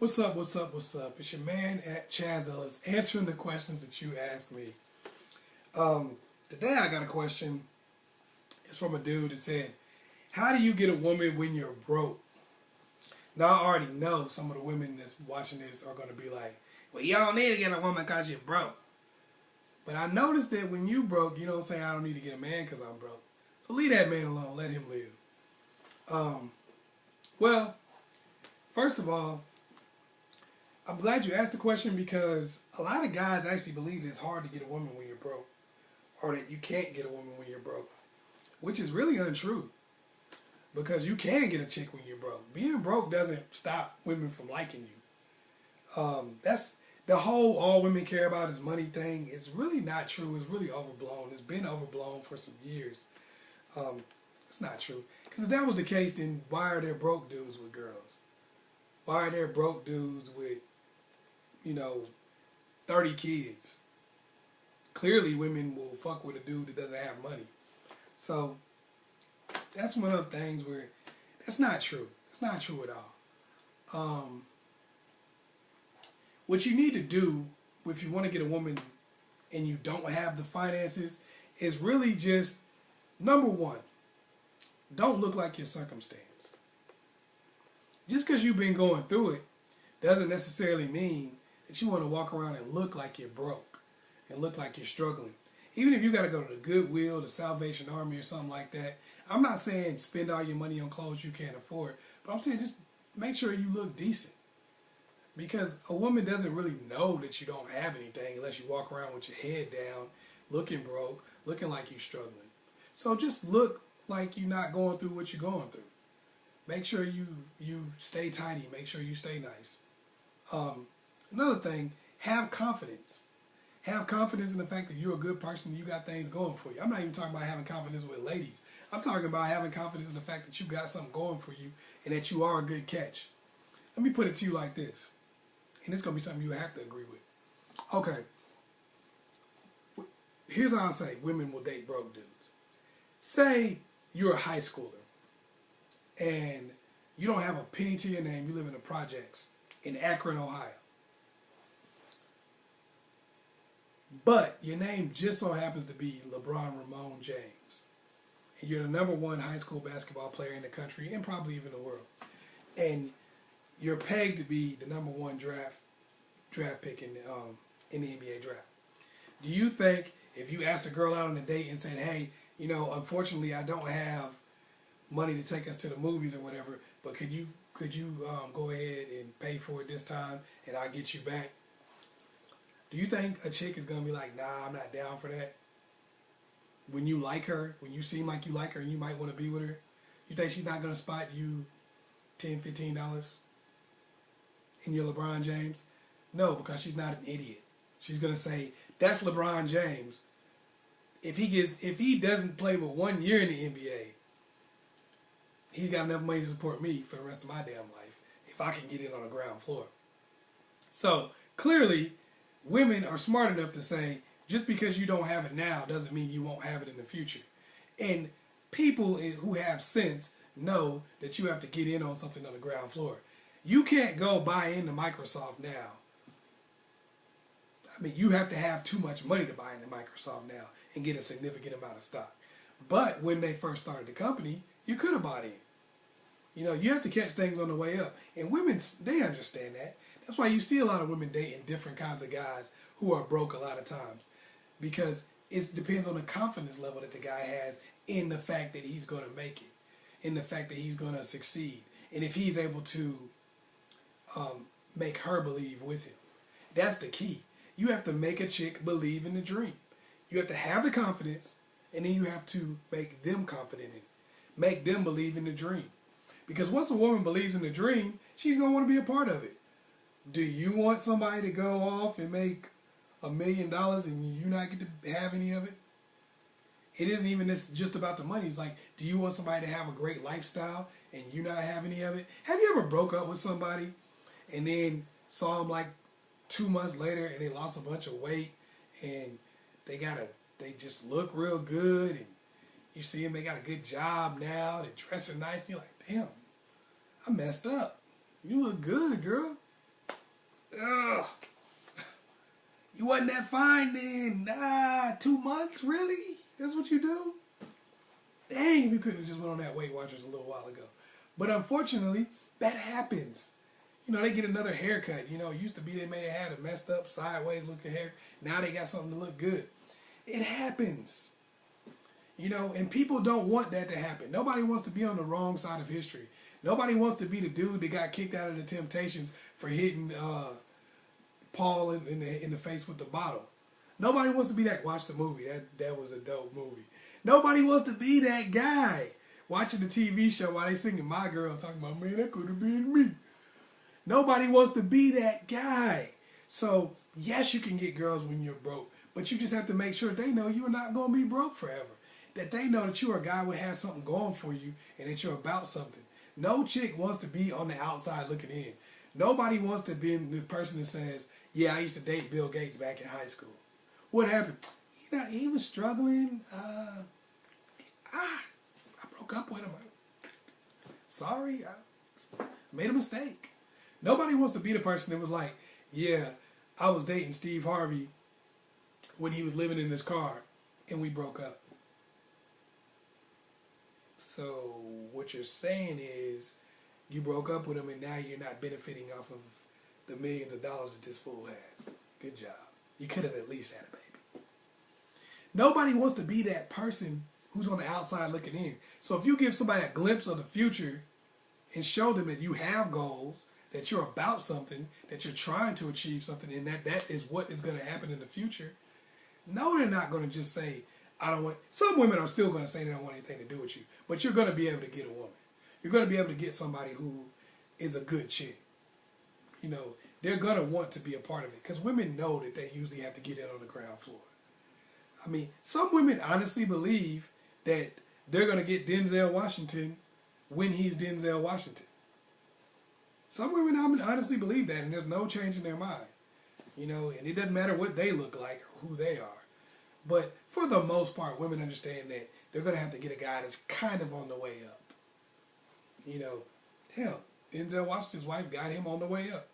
What's up, what's up, what's up? It's your man at Chazz Ellis answering the questions that you asked me. Today I got a question. It's from a dude that said, how do you get a woman when you're broke? Now I already know some of the women that's watching this are going to be like, well, you don't need to get a woman because you're broke. But I noticed that when you broke, you don't say I don't need to get a man because I'm broke. So leave that man alone. Let him live. Well, first of all, I'm glad you asked the question because a lot of guys actually believe that it's hard to get a woman when you're broke, or that you can't get a woman when you're broke, which is really untrue because you can get a chick when you're broke. Being broke doesn't stop women from liking you. That's the whole all women care about is money thing. It's really not true. It's really overblown. It's been overblown for some years. It's not true. Because if that was the case, then why are there broke dudes with girls? Why are there broke dudes with 30 kids? Clearly women will fuck with a dude that doesn't have money. So that's one of the things where that's not true. It's not true at all. What you need to do if you want to get a woman and you don't have the finances is really just, number one, don't look like your circumstance. Just because you've been going through it doesn't necessarily mean that you want to walk around and look like you're broke and look like you're struggling. Even if you got to go to the Goodwill, the Salvation Army or something like that, I'm not saying spend all your money on clothes you can't afford, but I'm saying just make sure you look decent. Because a woman doesn't really know that you don't have anything unless you walk around with your head down, looking broke, looking like you're struggling. So just look like you're not going through what you're going through. Make sure you stay tidy. Make sure you stay nice. Another thing, have confidence. Have confidence in the fact that you're a good person and you got things going for you. I'm not even talking about having confidence with ladies. I'm talking about having confidence in the fact that you got something going for you and that you are a good catch. Let me put it to you like this. And it's going to be something you have to agree with. Okay. Here's how I say women will date broke dudes. Say you're a high schooler and you don't have a penny to your name. You live in the projects in Akron, Ohio. But your name just so happens to be LeBron Ramon James. And you're the #1 high school basketball player in the country and probably even the world. And you're pegged to be the #1 draft pick in the NBA draft. Do you think if you asked a girl out on a date and said, hey, unfortunately I don't have money to take us to the movies or whatever, but could you go ahead and pay for it this time and I'll get you back? Do you think a chick is going to be like, nah, I'm not down for that? When you like her, when you seem like you like her and you might want to be with her, you think she's not going to spot you $10, $15 in your LeBron James? No, because she's not an idiot. She's going to say, that's LeBron James. If he doesn't play but 1 year in the NBA, he's got enough money to support me for the rest of my damn life if I can get in on the ground floor. So clearly, women are smart enough to say, just because you don't have it now doesn't mean you won't have it in the future. And people who have sense know that you have to get in on something on the ground floor. You can't go buy into Microsoft now. I mean, you have to have too much money to buy into Microsoft now and get a significant amount of stock. But when they first started the company, you could have bought in. You have to catch things on the way up. And women, they understand that. That's why you see a lot of women dating different kinds of guys who are broke a lot of times. Because it depends on the confidence level that the guy has in the fact that he's going to make it. In the fact that he's going to succeed. And if he's able to make her believe with him. That's the key. You have to make a chick believe in the dream. You have to have the confidence, and then you have to make them confident in it. Make them believe in the dream. Because once a woman believes in the dream, she's going to want to be a part of it. Do you want somebody to go off and make $1 million and you not get to have any of it? It isn't even just about the money. It's like, do you want somebody to have a great lifestyle and you not have any of it? Have you ever broke up with somebody and then saw them like 2 months later and they lost a bunch of weight and they just look real good and you see them, they got a good job now, they're dressing nice, and you're like, damn, I messed up. You look good, girl. Ugh. You wasn't that fine then. 2 months? Really? That's what you do? Dang, you couldn't have just went on that Weight Watchers a little while ago. But unfortunately, that happens. You know, they get another haircut. You know, it used to be they may have had a messed up, sideways looking hair. Now they got something to look good. It happens. You know, and people don't want that to happen. Nobody wants to be on the wrong side of history. Nobody wants to be the dude that got kicked out of the Temptations for hitting Paul in the face with the bottle. Nobody wants to be that. Watch the movie. That was a dope movie. Nobody wants to be that guy watching the TV show while they singing My Girl, talking about, man, that could have been me. Nobody wants to be that guy. So, yes, you can get girls when you're broke, but you just have to make sure they know you're not going to be broke forever. That they know that you're a guy who has something going for you and that you're about something. No chick wants to be on the outside looking in. Nobody wants to be the person that says, yeah, I used to date Bill Gates back in high school. What happened? You know, he was struggling. I broke up with him. Sorry, I made a mistake. Nobody wants to be the person that was like, yeah, I was dating Steve Harvey when he was living in his car and we broke up. So what you're saying is you broke up with him and now you're not benefiting off of the millions of dollars that this fool has. Good job. You could have at least had a baby. Nobody wants to be that person who's on the outside looking in. So if you give somebody a glimpse of the future and show them that you have goals, that you're about something, that you're trying to achieve something, and that is what is going to happen in the future, no, they're not going to just say, I don't want... Some women are still going to say they don't want anything to do with you, but you're going to be able to get a woman. You're going to be able to get somebody who is a good chick. You know, they're going to want to be a part of it, because women know that they usually have to get in on the ground floor. I mean, some women honestly believe that they're going to get Denzel Washington when he's Denzel Washington. Some women honestly believe that, and there's no change in their mind. You know, and it doesn't matter what they look like or who they are. But for the most part, women understand that they're going to have to get a guy that's kind of on the way up. You know, hell, Denzel Washington's wife got him on the way up.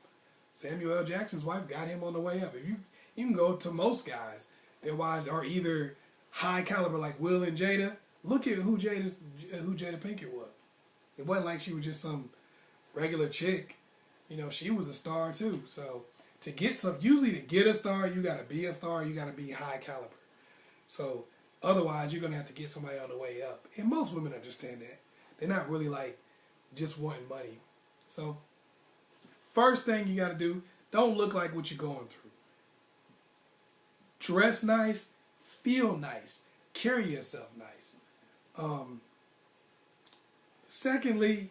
Samuel L. Jackson's wife got him on the way up. If you can go to most guys, their wives are either high caliber like Will and Jada. Look at who Jada Pinkett was. It wasn't like she was just some regular chick. You know, she was a star too. So usually to get a star, you got to be a star. You got to be high caliber. So otherwise, you're going to have to get somebody on the way up. And most women understand that. They're not really like just wanting money. So first thing you got to do, don't look like what you're going through. Dress nice, feel nice, carry yourself nice. Secondly,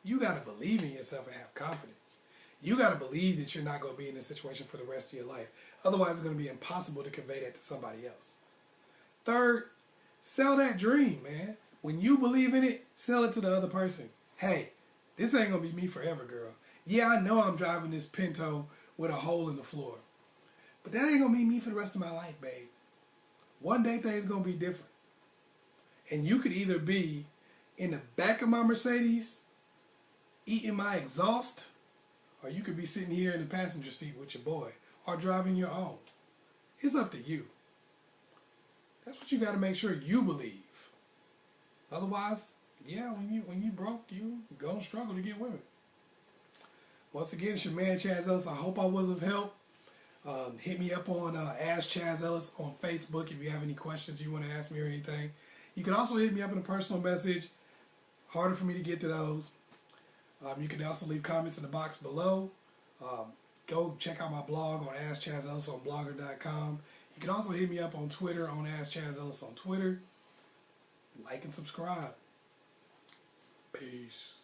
you got to believe in yourself and have confidence. You got to believe that you're not going to be in this situation for the rest of your life. Otherwise, it's going to be impossible to convey that to somebody else. Third, sell that dream, man. When you believe in it, sell it to the other person. Hey, this ain't going to be me forever, girl. Yeah, I know I'm driving this Pinto with a hole in the floor. But that ain't going to be me for the rest of my life, babe. One day things going to be different. And you could either be in the back of my Mercedes eating my exhaust, or you could be sitting here in the passenger seat with your boy, or driving your own. It's up to you. That's what you got to make sure you believe. Otherwise, yeah, when you broke, you gonna struggle to get women. Once again, it's your man Chazz Ellis. I hope I was of help. Hit me up on Ask Chazz Ellis on Facebook if you have any questions you want to ask me or anything. You can also hit me up in a personal message. Harder for me to get to those. You can also leave comments in the box below. Go check out my blog on Ask Chazz Ellis on blogger.com. You can also hit me up on Twitter on Ask Chazz Ellis on Twitter. Like and subscribe. Peace.